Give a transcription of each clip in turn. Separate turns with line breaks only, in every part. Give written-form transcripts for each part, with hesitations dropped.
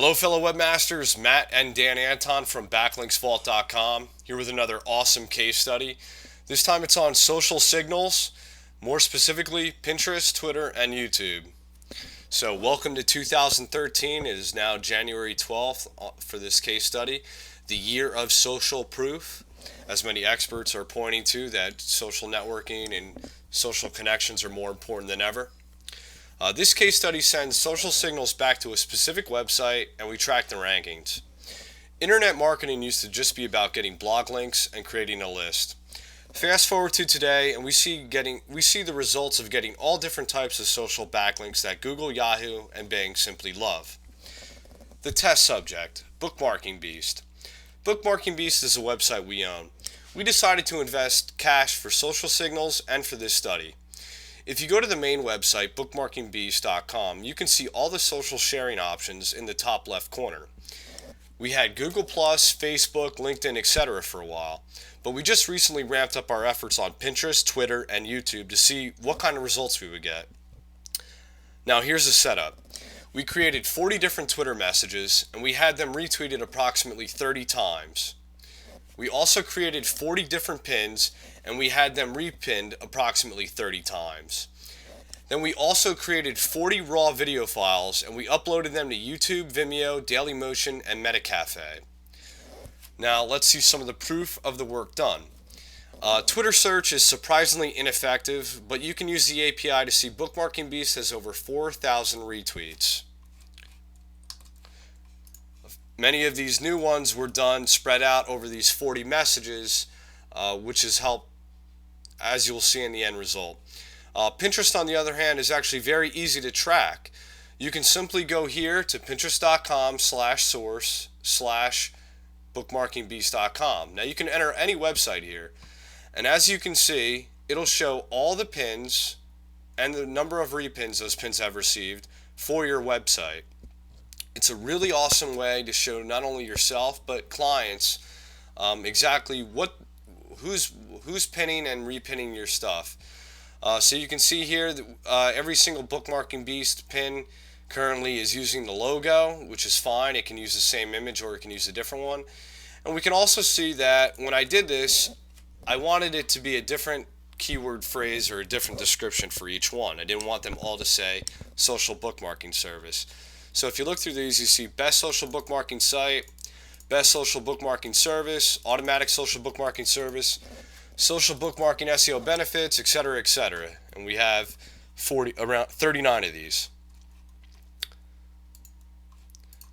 Hello fellow webmasters, Matt and Dan Anton from backlinksvault.com here with another awesome case study. This time it's on social signals, more specifically Pinterest, Twitter, and YouTube. So welcome to 2013. It is now January 12th for this case study, the year of social proof, as many experts are pointing to that social networking and social connections are more important than ever. This case study sends social signals back to a specific website and we track the rankings. Internet marketing used to just be about getting blog links and creating a list. Fast forward to today and we see the results of getting all different types of social backlinks that Google, Yahoo, and Bing simply love. The test subject, Bookmarking Beast. Bookmarking Beast is a website we own. We decided to invest cash for social signals and for this study. If you go to the main website, bookmarkingbeast.com, you can see all the social sharing options in the top left corner. We had Google+, Facebook, LinkedIn, etc. for a while, but we just recently ramped up our efforts on Pinterest, Twitter, and YouTube to see what kind of results we would get. Now here's the setup. We created 40 different Twitter messages, and we had them retweeted approximately 30 times. We also created 40 different pins and we had them repinned approximately 30 times. Then we also created 40 raw video files and we uploaded them to YouTube, Vimeo, Dailymotion, and Metacafe. Now let's see some of the proof of the work done. Twitter search is surprisingly ineffective, but you can use the API to see Bookmarking Beast has over 4,000 retweets. Many of these new ones were done spread out over these 40 messages, which has helped, as you'll see in the end result. Pinterest, on the other hand, is actually very easy to track. You can simply go here to pinterest.com/source/bookmarkingbeast.com. Now you can enter any website here, and as you can see, it'll show all the pins and the number of repins those pins have received for your website. It's a really awesome way to show not only yourself but clients exactly who's pinning and repinning your stuff. So you can see here that every single Bookmarking Beast pin currently is using the logo, which is fine. It can use the same image or it can use a different one. And we can also see that when I did this, I wanted it to be a different keyword phrase or a different description for each one. I didn't want them all to say social bookmarking service. So if you look through these, you see best social bookmarking site, best social bookmarking service, automatic social bookmarking service, social bookmarking SEO benefits, etc., etc. And we have around 39 of these.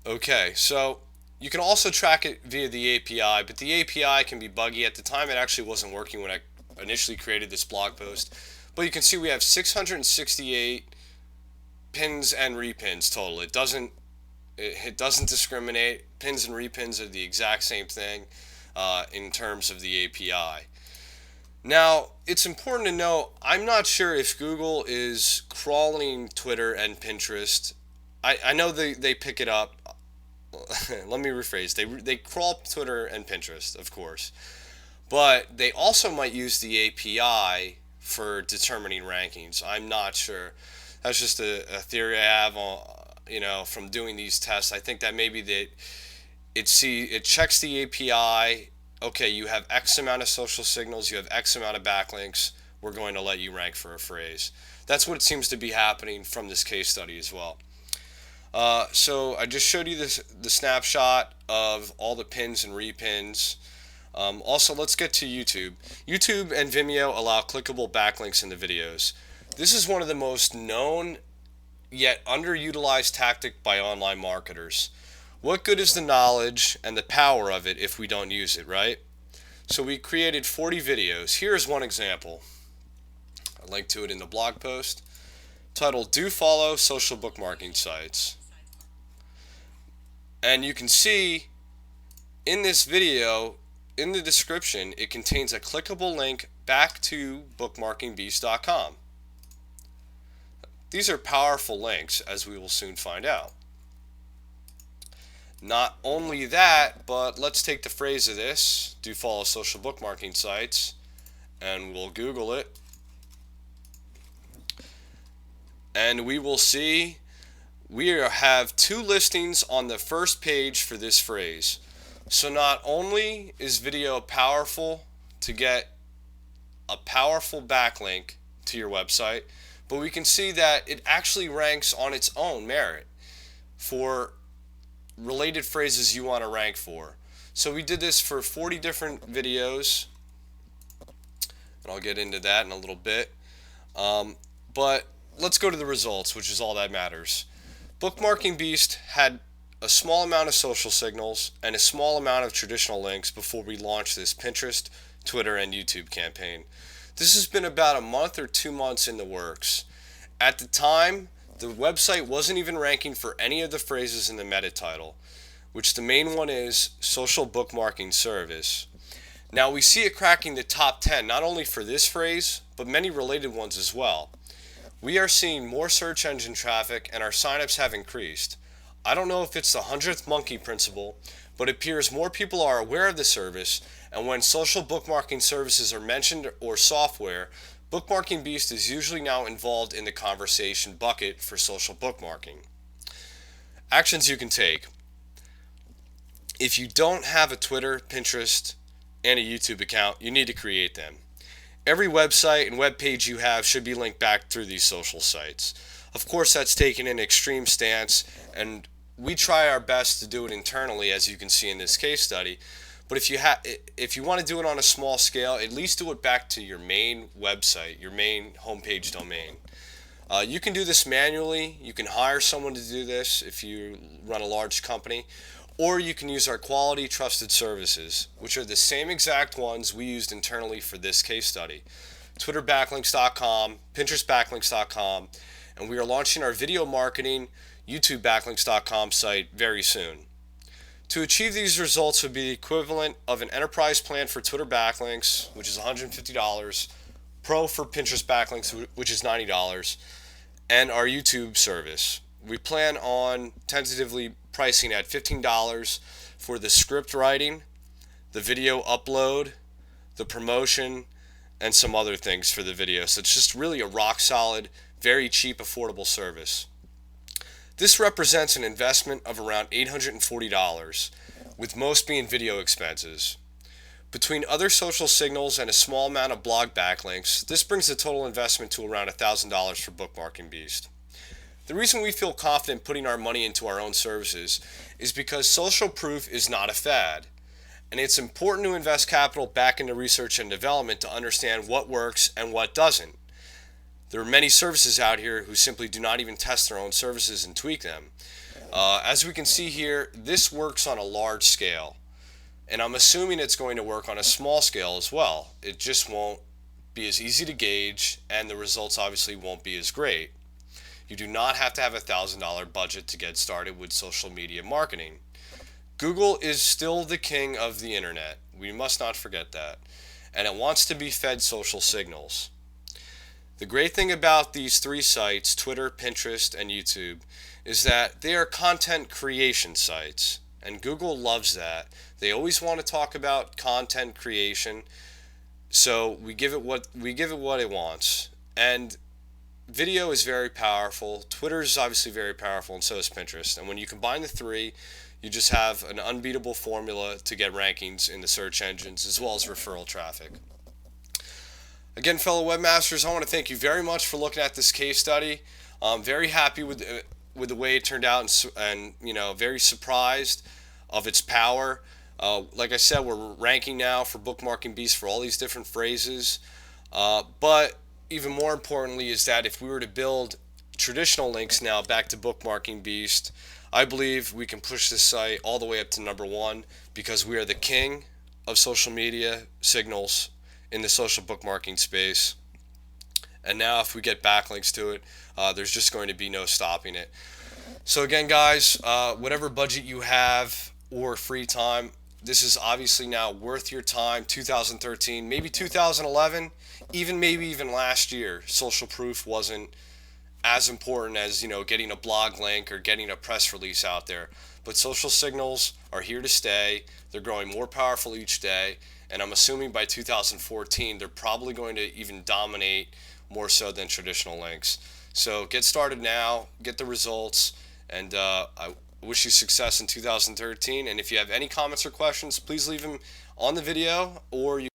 Okay, so you can also track it via the API, but the API can be buggy. At the time, it actually wasn't working when I initially created this blog post. But you can see we have 668 pins and repins total. It doesn't discriminate. Pins and repins are the exact same thing in terms of the API. Now, it's important to know, I'm not sure if Google is crawling Twitter and Pinterest. I know they pick it up. Let me rephrase. They crawl Twitter and Pinterest, of course. But they also might use the API for determining rankings. I'm not sure. That's just a theory I have, from doing these tests. I think that maybe that it checks the API. Okay, you have X amount of social signals, you have X amount of backlinks. We're going to let you rank for a phrase. That's what seems to be happening from this case study as well. So I just showed you the snapshot of all the pins and repins. Also, let's get to YouTube. YouTube and Vimeo allow clickable backlinks in the videos. This is one of the most known yet underutilized tactic by online marketers. What good is the knowledge and the power of it if we don't use it, right? So we created 40 videos. Here's one example. I'll link to it in the blog post titled "Do Follow Social Bookmarking Sites." And you can see in this video, in the description, it contains a clickable link back to bookmarkingbeast.com. These are powerful links, as we will soon find out. Not only that, but let's take the phrase of this, do follow social bookmarking sites, and we'll Google it. And we will see we have 2 listings on the first page for this phrase. So not only is video powerful to get a powerful backlink to your website, but we can see that it actually ranks on its own merit for related phrases you want to rank for. So we did this for 40 different videos, and I'll get into that in a little bit. But let's go to the results, which is all that matters. Bookmarking Beast had a small amount of social signals and a small amount of traditional links before we launched this Pinterest, Twitter, and YouTube campaign. This has been about a month or 2 months in the works. At the time, the website wasn't even ranking for any of the phrases in the meta title, which the main one is social bookmarking service. Now we see it cracking the top 10 not only for this phrase, but many related ones as well. We are seeing more search engine traffic and our signups have increased. I don't know if it's the 100th monkey principle, but it appears more people are aware of the service, and when social bookmarking services are mentioned or software, Bookmarking Beast is usually now involved in the conversation bucket for social bookmarking. Actions you can take. If you don't have a Twitter, Pinterest, and a YouTube account, you need to create them. Every website and web page you have should be linked back through these social sites. Of course, that's taking an extreme stance, and we try our best to do it internally, as you can see in this case study. But if you want to do it on a small scale, at least do it back to your main website, your main homepage domain. You can do this manually. You can hire someone to do this if you run a large company, or you can use our quality trusted services, which are the same exact ones we used internally for this case study. TwitterBacklinks.com, PinterestBacklinks.com, and we are launching our video marketing YouTubeBacklinks.com site very soon. To achieve these results would be the equivalent of an enterprise plan for Twitter backlinks, which is $150, Pro for Pinterest backlinks, which is $90, and our YouTube service. We plan on tentatively pricing at $15 for the script writing, the video upload, the promotion, and some other things for the video. So it's just really a rock solid, very cheap, affordable service. This represents an investment of around $840, with most being video expenses. Between other social signals and a small amount of blog backlinks, this brings the total investment to around $1,000 for Bookmarking Beast. The reason we feel confident putting our money into our own services is because social proof is not a fad, and it's important to invest capital back into research and development to understand what works and what doesn't. There are many services out here who simply do not even test their own services and tweak them. As we can see here, this works on a large scale, and I'm assuming it's going to work on a small scale as well. It just won't be as easy to gauge, and the results obviously won't be as great. You do not have to have a $1,000 budget to get started with social media marketing. Google is still the king of the internet. We must not forget that. And it wants to be fed social signals. The great thing about these 3 sites, Twitter, Pinterest, and YouTube, is that they are content creation sites. And Google loves that. They always want to talk about content creation. So we give it what it wants. And video is very powerful. Twitter is obviously very powerful, and so is Pinterest. And when you combine the 3, you just have an unbeatable formula to get rankings in the search engines as well as referral traffic. Again, fellow webmasters, I want to thank you very much for looking at this case study. I'm very happy with the way it turned out, and very surprised of its power. Like I said, we're ranking now for Bookmarking Beast for all these different phrases. But even more importantly is that if we were to build traditional links now back to Bookmarking Beast, I believe we can push this site all the way up to number 1 because we are the king of social media signals in the social bookmarking space. And now if we get backlinks to it, there's just going to be no stopping it. So again, guys, whatever budget you have or free time, this is obviously now worth your time. 2013, maybe 2011, maybe even last year, social proof wasn't as important as getting a blog link or getting a press release out there. But social signals are here to stay. They're growing more powerful each day, and I'm assuming by 2014 they're probably going to even dominate more so than traditional links. So get started now, get the results, And I wish you success in 2013. And if you have any comments or questions, please leave them on the video, or you